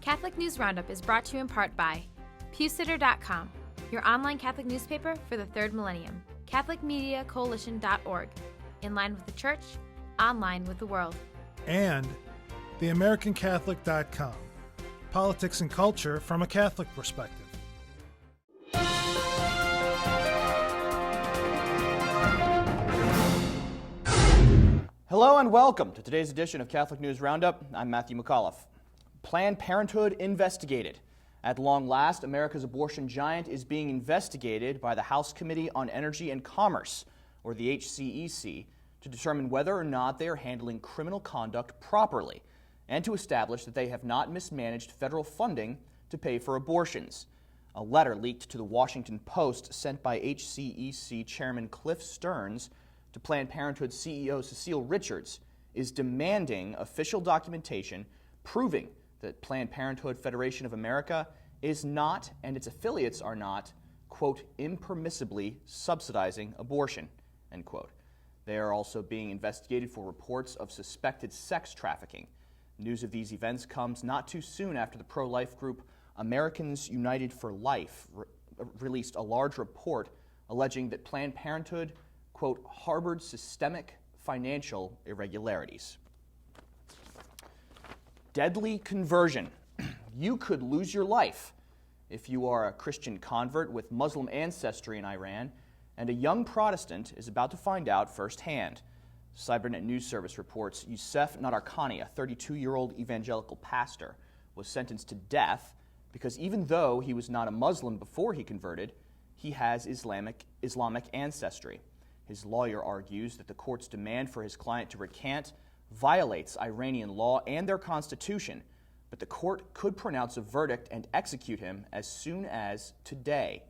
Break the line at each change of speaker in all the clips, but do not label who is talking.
Catholic News Roundup is brought to you in part by PewSitter.com, your online Catholic newspaper for the third millennium, CatholicMediaCoalition.org, in line with the Church, online with the world.
And TheAmericanCatholic.com, politics and culture from a Catholic perspective.
Hello and welcome to today's edition of Catholic News Roundup. I'm Matthew McAuliffe. Planned Parenthood investigated. At long last, America's abortion giant is being investigated by the House Committee on Energy and Commerce, or the HCEC, to determine whether or not they are handling criminal conduct properly, and to establish that they have not mismanaged federal funding to pay for abortions. A letter leaked to the Washington Post sent by HCEC Chairman Cliff Stearns to Planned Parenthood CEO Cecile Richards is demanding official documentation proving that Planned Parenthood Federation of America is not, and its affiliates are not, quote, impermissibly subsidizing abortion, end quote. They are also being investigated for reports of suspected sex trafficking. News of these events comes not too soon after the pro-life group Americans United for Life released a large report alleging that Planned Parenthood, quote, harbored systemic financial irregularities. Deadly conversion. You could lose your life if you are a Christian convert with Muslim ancestry in Iran, and a young Protestant is about to find out firsthand. Cybernet News Service reports Youssef Nadarkhani, a 32-year-old evangelical pastor, was sentenced to death because even though he was not a Muslim before he converted, he has Islamic ancestry. His lawyer argues that the court's demand for his client to recant violates Iranian law and their constitution, but the court could pronounce a verdict and execute him as soon as today.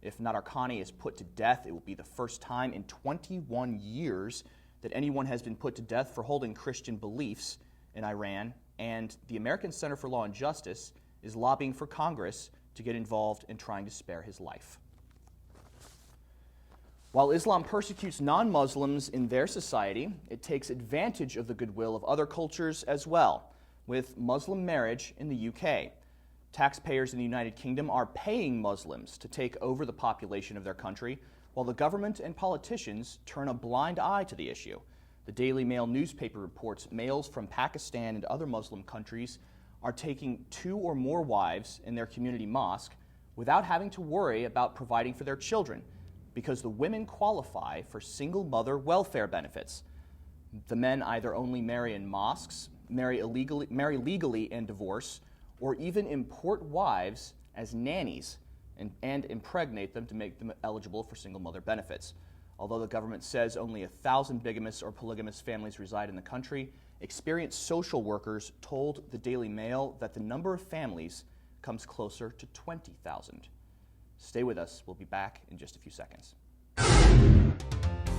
If Nadarkhani is put to death, it will be the first time in 21 years that anyone has been put to death for holding Christian beliefs in Iran, and the American Center for Law and Justice is lobbying for Congress to get involved in trying to spare his life. While Islam persecutes non-Muslims in their society, it takes advantage of the goodwill of other cultures as well, with Muslim marriage in the UK. Taxpayers in the United Kingdom are paying Muslims to take over the population of their country, while the government and politicians turn a blind eye to the issue. The Daily Mail newspaper reports males from Pakistan and other Muslim countries are taking 2 or more wives in their community mosque without having to worry about providing for their children, because the women qualify for single mother welfare benefits. The men either only marry in mosques, marry legally and divorce, or even import wives as nannies and impregnate them to make them eligible for single mother benefits. Although the government says only 1,000 bigamous or polygamous families reside in the country, experienced social workers told the Daily Mail that the number of families comes closer to 20,000. Stay with us. We'll be back in just a few seconds.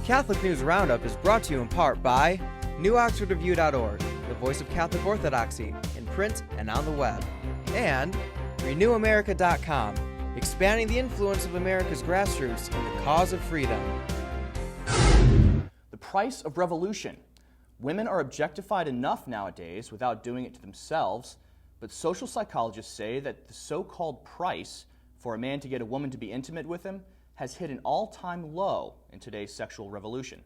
Catholic News Roundup is brought to you in part by NewOxfordReview.org, the voice of Catholic Orthodoxy, in print and on the web, and RenewAmerica.com, expanding the influence of America's grassroots in the cause of freedom.
The price of revolution. Women are objectified enough nowadays without doing it to themselves, but social psychologists say that the so-called price for a man to get a woman to be intimate with him has hit an all-time low in today's sexual revolution.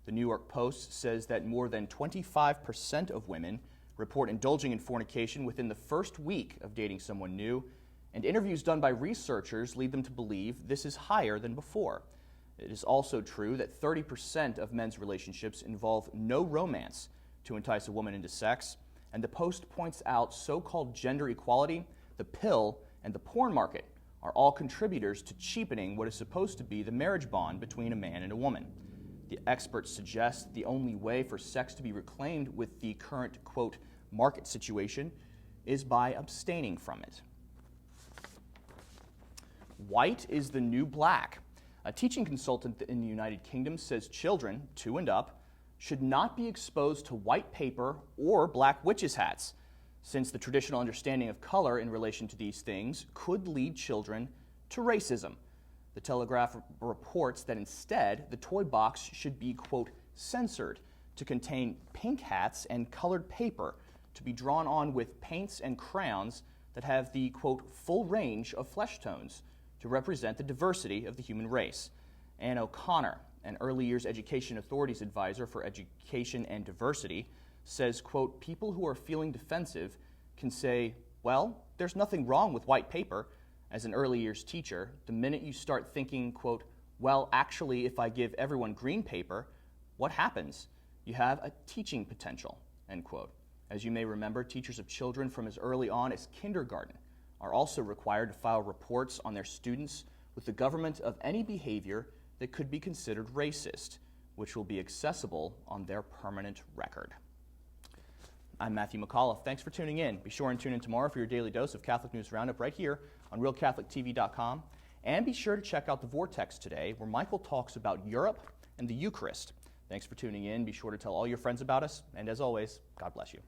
The New York Post says that more than 25% of women report indulging in fornication within the first week of dating someone new, and interviews done by researchers lead them to believe this is higher than before. It is also true that 30% of men's relationships involve no romance to entice a woman into sex, and the Post points out so-called gender equality, the pill, and the porn market are all contributors to cheapening what is supposed to be the marriage bond between a man and a woman. The experts suggest the only way for sex to be reclaimed with the current, quote, market situation is by abstaining from it. White is the new black. A teaching consultant in the United Kingdom says children, 2 and up, should not be exposed to white paper or black witches' hats, since the traditional understanding of color in relation to these things could lead children to racism. The Telegraph reports that instead, the toy box should be, quote, censored to contain pink hats and colored paper to be drawn on with paints and crayons that have the, quote, full range of flesh tones to represent the diversity of the human race. Ann O'Connor, an early years education authorities advisor for education and diversity, says, quote, people who are feeling defensive can say, well, there's nothing wrong with white paper. As an early years teacher, the minute you start thinking, quote, well, actually, if I give everyone green paper, what happens? You have a teaching potential, end quote. As you may remember, teachers of children from as early on as kindergarten are also required to file reports on their students with the government of any behavior that could be considered racist, which will be accessible on their permanent record. I'm Matthew McAuliffe. Thanks for tuning in. Be sure and tune in tomorrow for your daily dose of Catholic News Roundup right here on RealCatholicTV.com. And be sure to check out The Vortex today, where Michael talks about Europe and the Eucharist. Thanks for tuning in. Be sure to tell all your friends about us. And as always, God bless you.